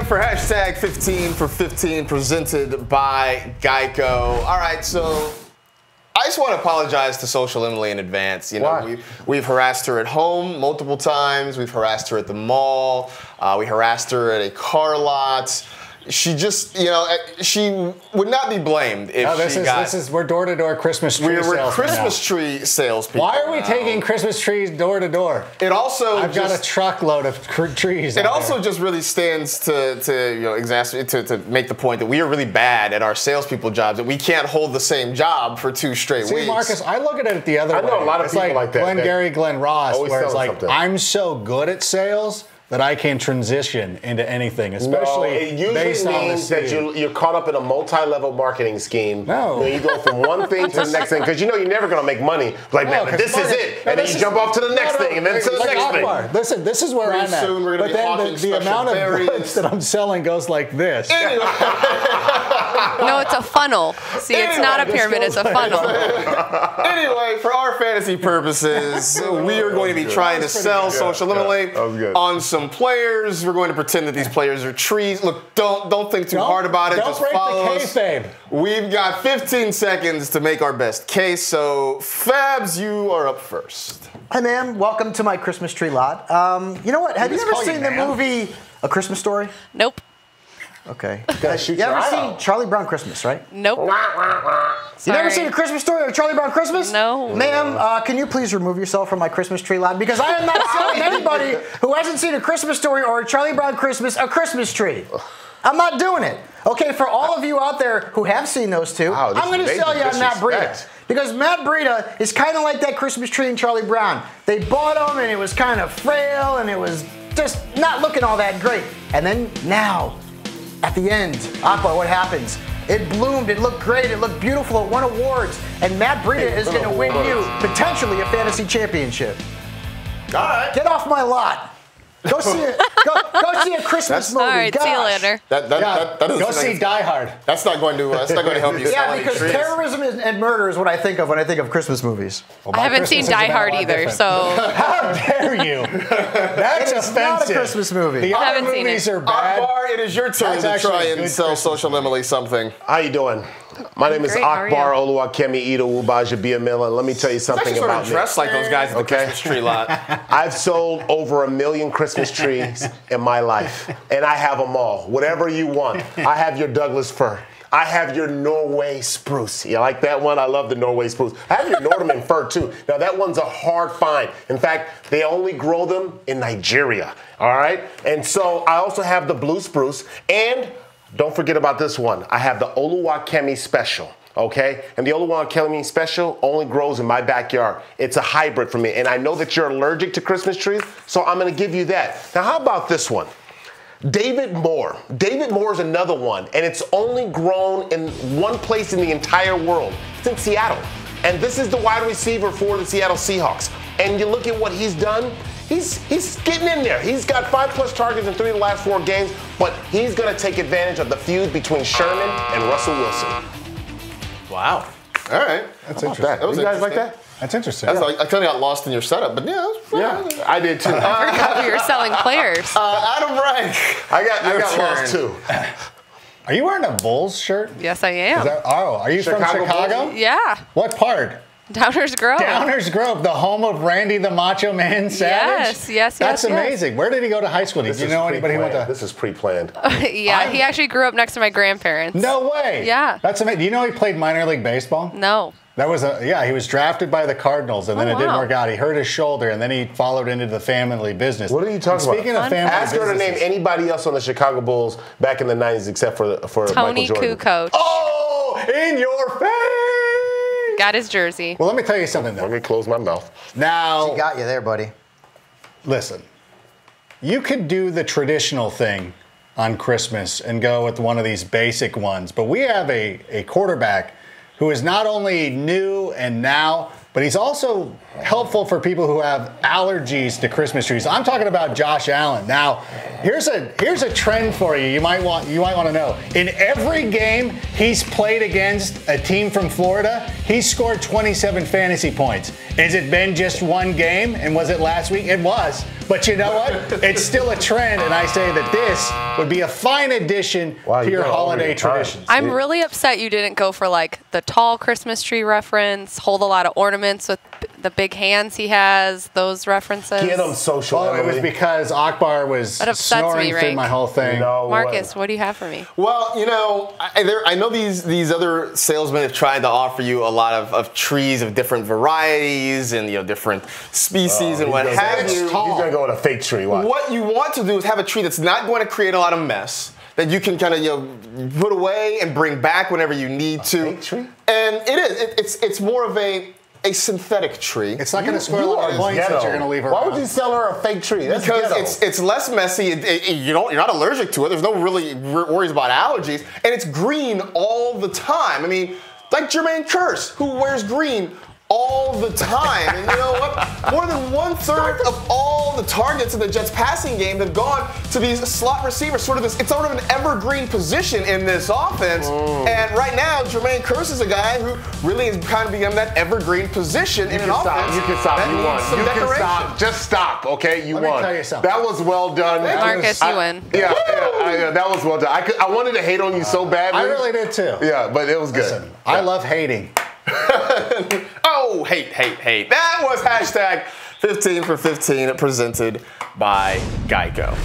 For hashtag 15 for 15 presented by Geico. All right, so I just want to apologize to Social Emily in advance. You know, we've harassed her at home multiple times. We've harassed her at the mall. We harassed her at a car lot. She just, you know, she would not be blamed if we're door-to-door Christmas tree salesmen. We're Christmas tree salespeople. Why are we taking Christmas trees door-to-door? It also I've got a truckload of trees. It also just really stands to you know, to make the point that we are really bad at our salespeople jobs, that we can't hold the same job for 2 straight weeks. See, Marcus, I look at it the other way. I know a lot of people like that. Glenn Ross, where it's like, I'm so good at sales that I can transition into anything, especially it usually means that you're caught up in a multi-level marketing scheme. No. You go from one thing to the next thing, because you know you're never going to make money. Like, man, this is it. And then you jump off to the next thing, and then to the next thing. Listen, this is where I'm at. But then the amount of goods that I'm selling goes like this. No, it's a funnel. See, it's not a pyramid, it's a funnel. Anyway, for our fantasy purposes, we are going to be trying to sell Social Emily on some players. We're going to pretend that these players are trees. Look, don't think too hard about it. Just follow us. Kayfabe. We've got 15 seconds to make our best case. So, Fabs, you are up first. Hi, ma'am. Welcome to my Christmas tree lot. You know what? Have you ever seen the movie A Christmas Story? Nope. Okay. You ever seen Charlie Brown Christmas, right? Nope. You never seen A Christmas Story or Charlie Brown Christmas? No. Ma'am, can you please remove yourself from my Christmas tree lot? Because I am not selling anybody who hasn't seen A Christmas Story or a Charlie Brown Christmas a Christmas tree. I'm not doing it. Okay, for all of you out there who have seen those two, I'm going to sell you on Matt Breida. Because Matt Breida is kind of like that Christmas tree in Charlie Brown. They bought him and it was kind of frail and it was just not looking all that great. And then now, at the end, Aqua, what happens? It bloomed, it looked great, it looked beautiful, it won awards, and Matt Breida is going to win you potentially a fantasy championship. All right. Get off my lot. Go see it. Go see a Christmas movie. All right, Gosh. see you later. That doesn't go see Die Hard. That's not going to help you. Yeah, because terrorism and murder is what I think of when I think of Christmas movies. Well, I haven't seen Die Hard either, so. How dare you? That's offensive. It's not a Christmas movie. The other movies are bad. Akbar, it is your turn to try and sell Social Emily something. How you doing? My name is Akbar Oluwakemi Ito Ubaja Biamila, and let me tell you something about me. Dressed like those guys at the Christmas tree lot. I've sold over 1 million Christmas trees in my life, and I have them all. Whatever you want. I have your Douglas fir. I have your Norway spruce. You like that one? I love the Norway spruce. I have your Norman fir, too. Now, that one's a hard find. In fact, they only grow them in Nigeria, all right? And so I also have the blue spruce, and don't forget about this one. I have the Oluwakemi Special, okay? And the Oluwakemi Special only grows in my backyard. It's a hybrid for me. And I know that you're allergic to Christmas trees, so I'm going to give you that. Now, how about this one? David Moore. David Moore is another one, and it's only grown in one place in the entire world. It's in Seattle. And this is the wide receiver for the Seattle Seahawks. And you look at what he's done. He's getting in there. He's got 5+ targets in 3 of the last 4 games, but he's going to take advantage of the feud between Sherman and Russell Wilson. Wow. All right. That's interesting. You guys like that? That's interesting. I kind of got lost in your setup, but yeah, I did too. I forgot we were selling players. Adam Rank. I got lost too. Are you wearing a Bulls shirt? Yes, I am. Are you from Chicago? Yeah. What part? Downers Grove. Downers Grove, the home of Randy the Macho Man Savage? Yes. That's amazing. Where did he go to high school? Did you know anybody who went to? This is pre-planned. Yeah, he actually grew up next to my grandparents. No way. Yeah. That's amazing. Do you know he played minor league baseball? No. That was he was drafted by the Cardinals, and then it didn't work out. He hurt his shoulder, and then he followed into the family business. What are you talking about? Speaking of family ask her to name anybody else on the Chicago Bulls back in the 90s except for Tony Michael Jordan. Kukoc. Oh, in your face! Got his jersey. Well, let me tell you something, though. Let me close my mouth. Now, She got you there, buddy. Listen, you could do the traditional thing on Christmas and go with one of these basic ones, but we have a quarterback who is not only new and now, but he's also helpful for people who have allergies to Christmas trees. I'm talking about Josh Allen. Now, here's a trend for you. You might want to know. In every game he's played against a team from Florida, he's scored 27 fantasy points. Has it been just one game? And was it last week? It was. But you know what? It's still a trend, and I say that this would be a fine addition to your holiday traditions. I'm really upset you didn't go for like the tall Christmas tree reference, hold a lot of ornaments with the big hands he has, those references. Get him social. Well, it was because Akbar was snoring through my whole thing. Marcus, what do you have for me? Well, you know, I know these other salesmen have tried to offer you a lot of trees of different varieties and different species and what have you. He's gonna go with a fake tree. Watch. What you want to do is have a tree that's not going to create a lot of mess, that you can kind of put away and bring back whenever you need to. Fake tree? And it's more of a synthetic tree. It's not going to score a lot of points that you're going to leave her. Why would you sell her a fake tree? That's because it's less messy. You're not allergic to it. There's no really worries about allergies, and it's green all the time. I mean, like Jermaine Kearse, who wears green all the time. And you know what? More than 1/3 of all the targets in the Jets passing game have gone to these slot receivers. It's sort of an evergreen position in this offense. And right now, Jermaine Kearse is a guy who really has kind of become that evergreen position in an offense. You can stop. That You won. needs some You can decoration. stop. Just stop. Okay, you won. Let me tell you something. That was well done. Marcus, you win. Yeah, that was well done. I wanted to hate on you so badly. I really did too. Yeah, but it was good. Listen, I love hating. Oh, hate. That was hashtag 15 for 15 presented by Geico.